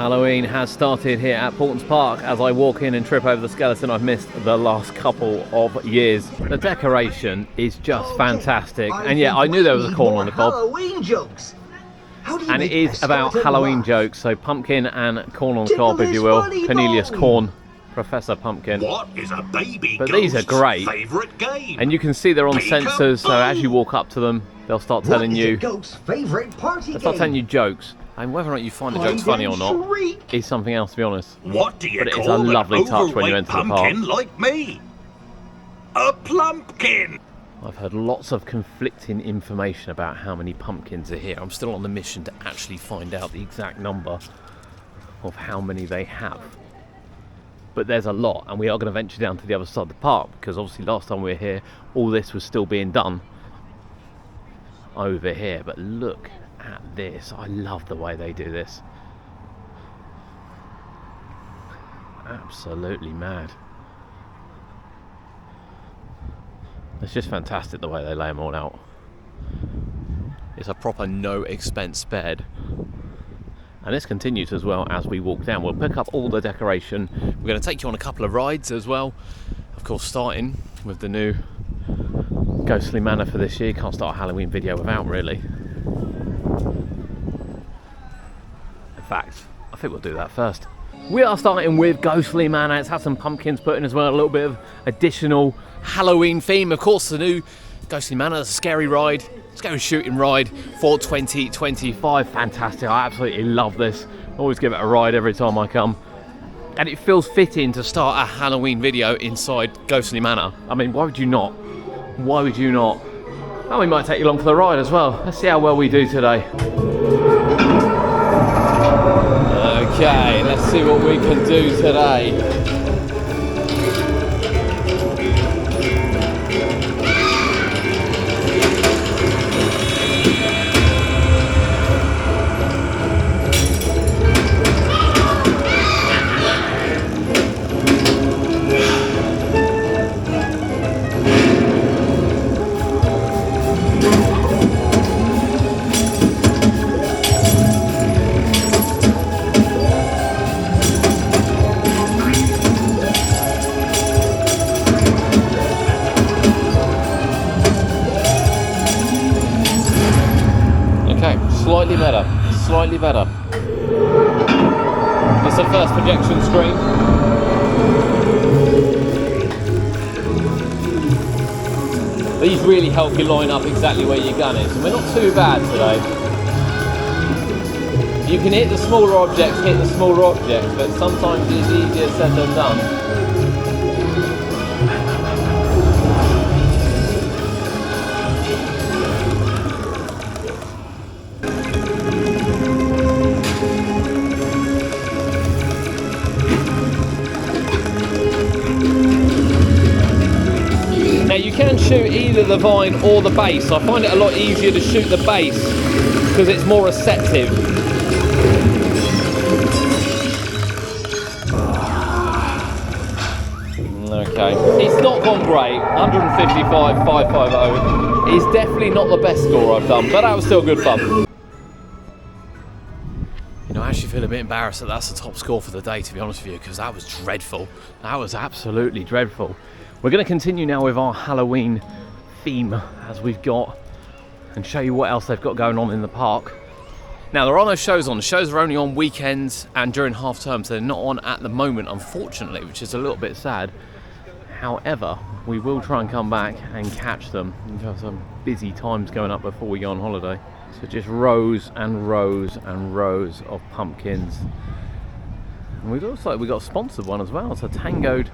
Halloween has started here at Paultons Park. As I walk in and trip over the skeleton I've missed the last couple of years. The decoration is just fantastic. And yeah, I knew there was a corn on the cob. Halloween jokes. And it is about Halloween jokes, so pumpkin and corn on the cob, if you will. Cornelius Corn, Professor Pumpkin. What is a baby But these are great. Favorite game? And you can see they're on sensors, so as you walk up to them, they'll start telling you. Goat's favorite party They'll start telling you jokes. And whether or not you find the jokes funny or not is something else, to be honest. What do you But it is call a lovely an touch when you overweight enter the park. pumpkin like me? A plumpkin. I've heard lots of conflicting information about how many pumpkins are here. I'm still on the mission to actually find out the exact number of how many they have. But there's a lot, and we are going to venture down to the other side of the park, because obviously last time we were here, all this was still being done over here. But look at this. I love the way they do this. Absolutely mad. It's just fantastic the way they lay them all out. It's a proper no expense spared. And this continues as well as we walk down. We'll pick up all the decoration. We're going to take you on a couple of rides as well. Of course, starting with the new Ghostly Manor for this year. Can't start a Halloween video without, really. In fact, I think we'll do that first. We are starting with Ghostly Manor. It's had some pumpkins put in as well, a little bit of additional Halloween theme. Of course, the new Ghostly Manor is a scary ride, scary shooting ride for 2025. Fantastic, I absolutely love this. Always give it a ride every time I come. And it feels fitting to start a Halloween video inside Ghostly Manor. I mean, why would you not? Why would you not? And we might take you along for the ride as well. Let's see how well we do today. Okay, let's see what we can do today. Slightly better. It's the first projection screen. These really help you line up exactly where your gun is, and we're not too bad today. You can hit the smaller objects, but sometimes it's easier said than done. Shoot either the vine or the base. I find it a lot easier to shoot the base because it's more receptive. Okay, it's not gone great. 155, 550 is definitely not the best score I've done, but that was still good fun. You know, I actually feel a bit embarrassed that that's the top score for the day, to be honest with you, because that was dreadful. That was absolutely dreadful. We're going to continue now with our Halloween theme as we've got and show you what else they've got going on in the park. Now, there are no shows on. The shows are only on weekends and during half term, so they're not on at the moment, unfortunately, which is a little bit sad. However, we will try and come back and catch them. We have some busy times going up before we go on holiday. So just rows and rows and rows of pumpkins. And we got a sponsored one as well. It's a Tango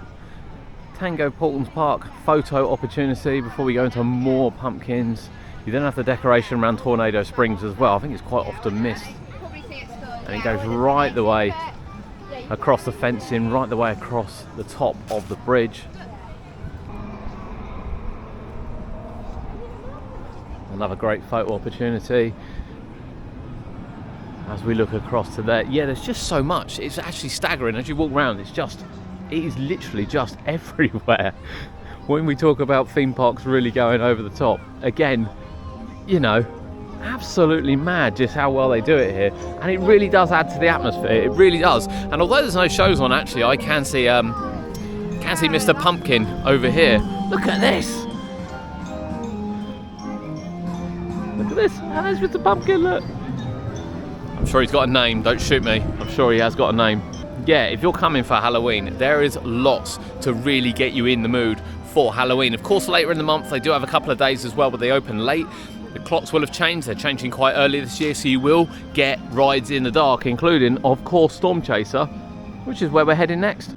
Paultons Park photo opportunity before we go into more pumpkins. You then have the decoration around Tornado Springs as well. I think it's quite often missed. And it goes right the way across the fencing, right the way across the top of the bridge. Another great photo opportunity as we look across to there. Yeah, there's just so much. It's actually staggering as you walk around. It is literally just everywhere. When we talk about theme parks really going over the top, again, you know, absolutely mad just how well they do it here, and it really does add to the atmosphere. It really does. And although there's no shows on, actually, I can see Mr. Pumpkin over here. Look at this. Look at this. There's Mr. Pumpkin. Look. I'm sure he's got a name. Don't shoot me. I'm sure he has got a name. Yeah, if you're coming for Halloween, there is lots to really get you in the mood for Halloween. Of course, later in the month, they do have a couple of days as well, but they open late. The clocks will have changed. They're changing quite early this year, so you will get rides in the dark, including, of course, Storm Chaser, which is where we're heading next.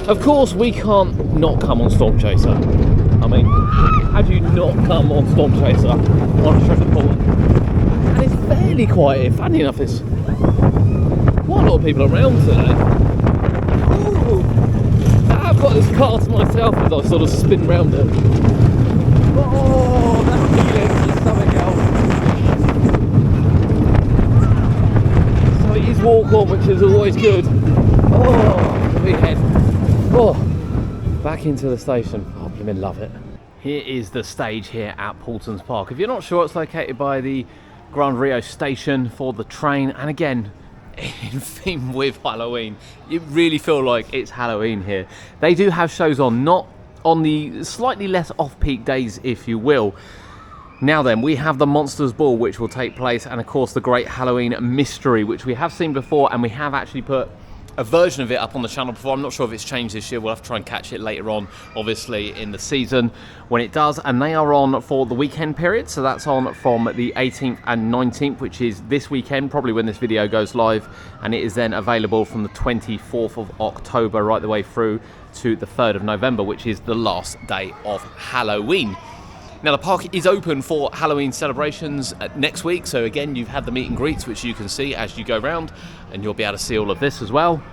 Of course, we can't not come on Storm Chaser. I mean, how do you not come on Storm Chaser on a trip to Paultons? And it's fairly quiet here. Funny enough, there's quite a lot of people around today. Ooh. I've got this car to myself as I sort of spin round it. Oh, that feeling is something else. So it is walk on, which is always good. Oh, we head. Oh, back into the station. Oh, I love it. Here is the stage here at Paultons Park. If you're not sure, it's located by the Grand Rio station for the train. And again, in theme with Halloween. You really feel like it's Halloween here. They do have shows on, not on the slightly less off-peak days, if you will. Now then, we have the Monsters Ball, which will take place, and of course the Great Halloween Mystery, which we have seen before, and we have actually put a version of it up on the channel before. I'm not sure if it's changed this year. We'll have to try and catch it later on, obviously, in the season when it does. And they are on for the weekend period. So that's on from the 18th and 19th, which is this weekend, probably when this video goes live. And it is then available from the 24th of October right the way through to the 3rd of November, which is the last day of Halloween. Now, the park is open for Halloween celebrations next week. So again, you've had the meet and greets, which you can see as you go around, and you'll be able to see all of this as well.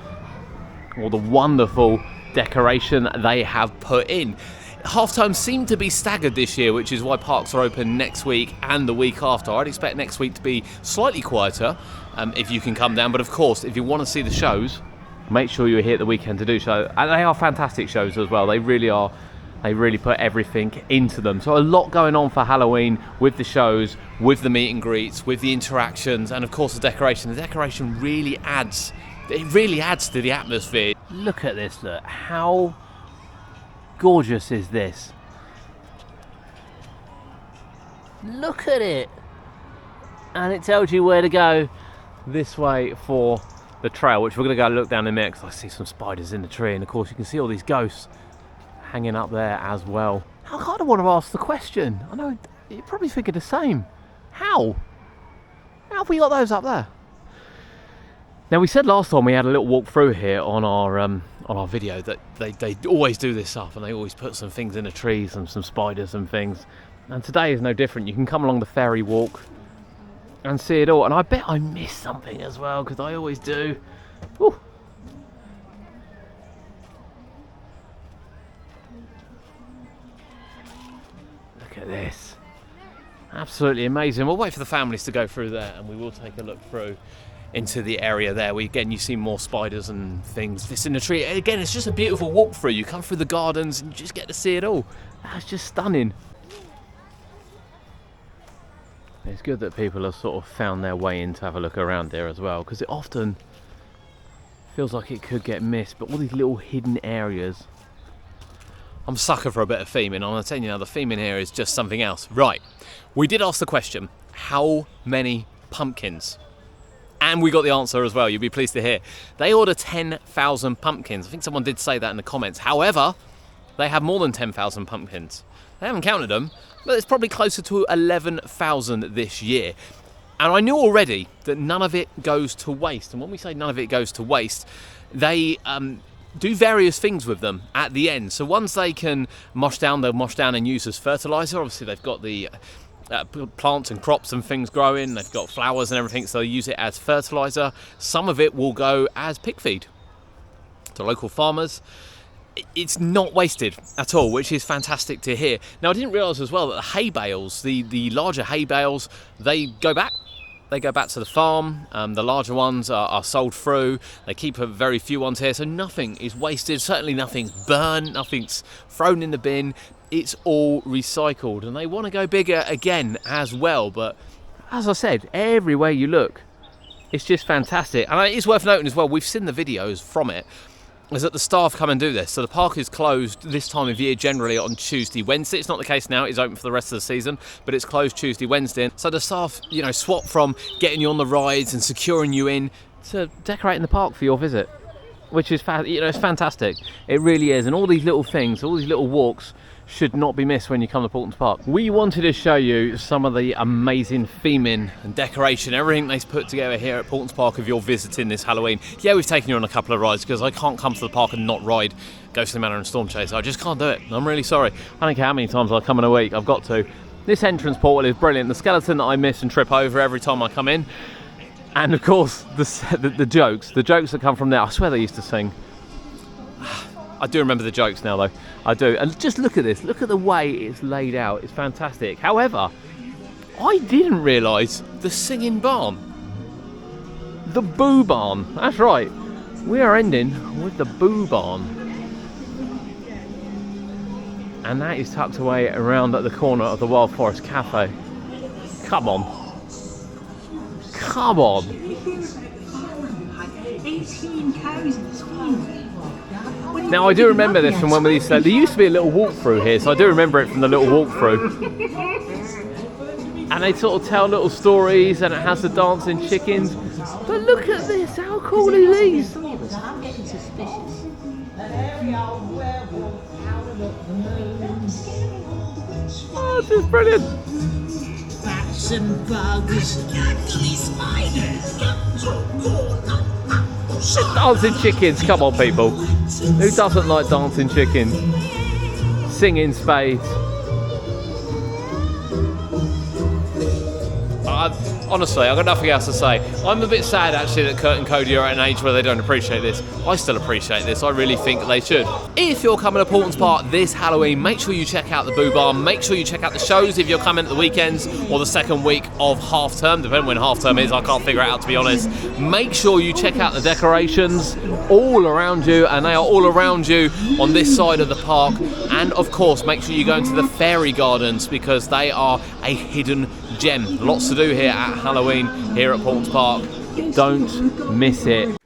All the wonderful decoration they have put in. Half times seem to be staggered this year, which is why parks are open next week and the week after. I'd expect next week to be slightly quieter if you can come down. But of course, if you want to see the shows, make sure you're here at the weekend to do so. And they are fantastic shows as well. They really are. They really put everything into them. So a lot going on for Halloween with the shows, with the meet and greets, with the interactions, and of course the decoration. The decoration really adds, it really adds to the atmosphere. Look at this, look. How gorgeous is this? Look at it. And it tells you where to go this way for the trail, which we're going to go look down in a minute, because I see some spiders in the tree, and of course you can see all these ghosts hanging up there as well. I kind of want to ask the question. I know you're probably thinking the same. How have we got those up there? Now, we said last time we had a little walk through here on our video that they always do this stuff, and they always put some things in the trees and some spiders and things. And today is no different. You can come along the fairy walk and see it all. And I bet I missed something as well, because I always do. Ooh. Look at this. Absolutely amazing. We'll wait for the families to go through there, and we will take a look through into the area there. Again, you see more spiders and things. This in the tree. Again, it's just a beautiful walk through. You come through the gardens and you just get to see it all. That's just stunning. It's good that people have sort of found their way in to have a look around there as well, because it often feels like it could get missed, but all these little hidden areas. I'm a sucker for a bit of theming, and I'm telling you now, the theming here is just something else. Right, we did ask the question, how many pumpkins? And we got the answer as well, you'll be pleased to hear. They order 10,000 pumpkins. I think someone did say that in the comments. However, they have more than 10,000 pumpkins. They haven't counted them, but it's probably closer to 11,000 this year. And I knew already that none of it goes to waste. And when we say none of it goes to waste, they do various things with them at the end. So once they can mosh down, they'll mosh down and use as fertilizer. Obviously, they've got the plants and crops and things growing. They've got flowers and everything, so they use it as fertilizer. Some of it will go as pig feed to local farmers. it's not wasted at all, which is fantastic to hear. Now, I didn't realise as well that the hay bales, the larger hay bales, they go back. They go back to the farm. The larger ones are sold through. They keep a very few ones here, so nothing is wasted. Certainly nothing's burned, nothing's thrown in the bin. It's all recycled, and they want to go bigger again as well. But as I said, everywhere you look, it's just fantastic. And it's worth noting as well, we've seen the videos from it, is that the staff come and do this. So the park is closed this time of year generally on Tuesday, Wednesday. It's not the case now, it's open for the rest of the season, but it's closed Tuesday, Wednesday. So the staff, you know, swap from getting you on the rides and securing you in to decorating the park for your visit, which is, it's fantastic. It really is. And all these little things, all these little walks should not be missed when you come to Paultons Park. We wanted to show you some of the amazing theming and decoration, everything they've put together here at Paultons Park if you're visiting this Halloween. Yeah, we've taken you on a couple of rides because I can't come to the park and not ride Ghostly Manor and Storm Chase. I just can't do it. I'm really sorry. I don't care how many times I come in a week, I've got to. This entrance portal is brilliant. The skeleton that I miss and trip over every time I come in. And of course, the jokes that come from there. I swear they used to sing. I do remember the jokes now though, I do. And just look at this, look at the way it's laid out, it's fantastic. However, I didn't realise the singing barn. The Boo Barn, that's right. We are ending with the Boo Barn. And that is tucked away around at the corner of the Wild Forest Cafe. Come on. Come on. 18 cows in this farm. Now I do remember this from when we used to, there used to be a little walkthrough here, so I do remember it from the little walkthrough. And they sort of tell little stories, and it has the dancing chickens. But look at this, how cool are these? I'm getting suspicious. Oh, this is brilliant. Bats and bugs. Dancing chickens, come on people. Who doesn't like dancing chickens? Singing spades. Honestly, I've got nothing else to say. I'm a bit sad actually that Kurt and Cody are at an age where they don't appreciate this. I still appreciate this, I really think they should. If you're coming to Paultons Park this Halloween, make sure you check out the Boo Barn, make sure you check out the shows if you're coming at the weekends or the second week of half term, depending when half term is, I can't figure it out to be honest. Make sure you check out the decorations all around you, and they are all around you on this side of the park. And of course, make sure you go into the fairy gardens because they are a hidden gem. Lots to do here at Halloween here at Paultons Park. Don't miss it.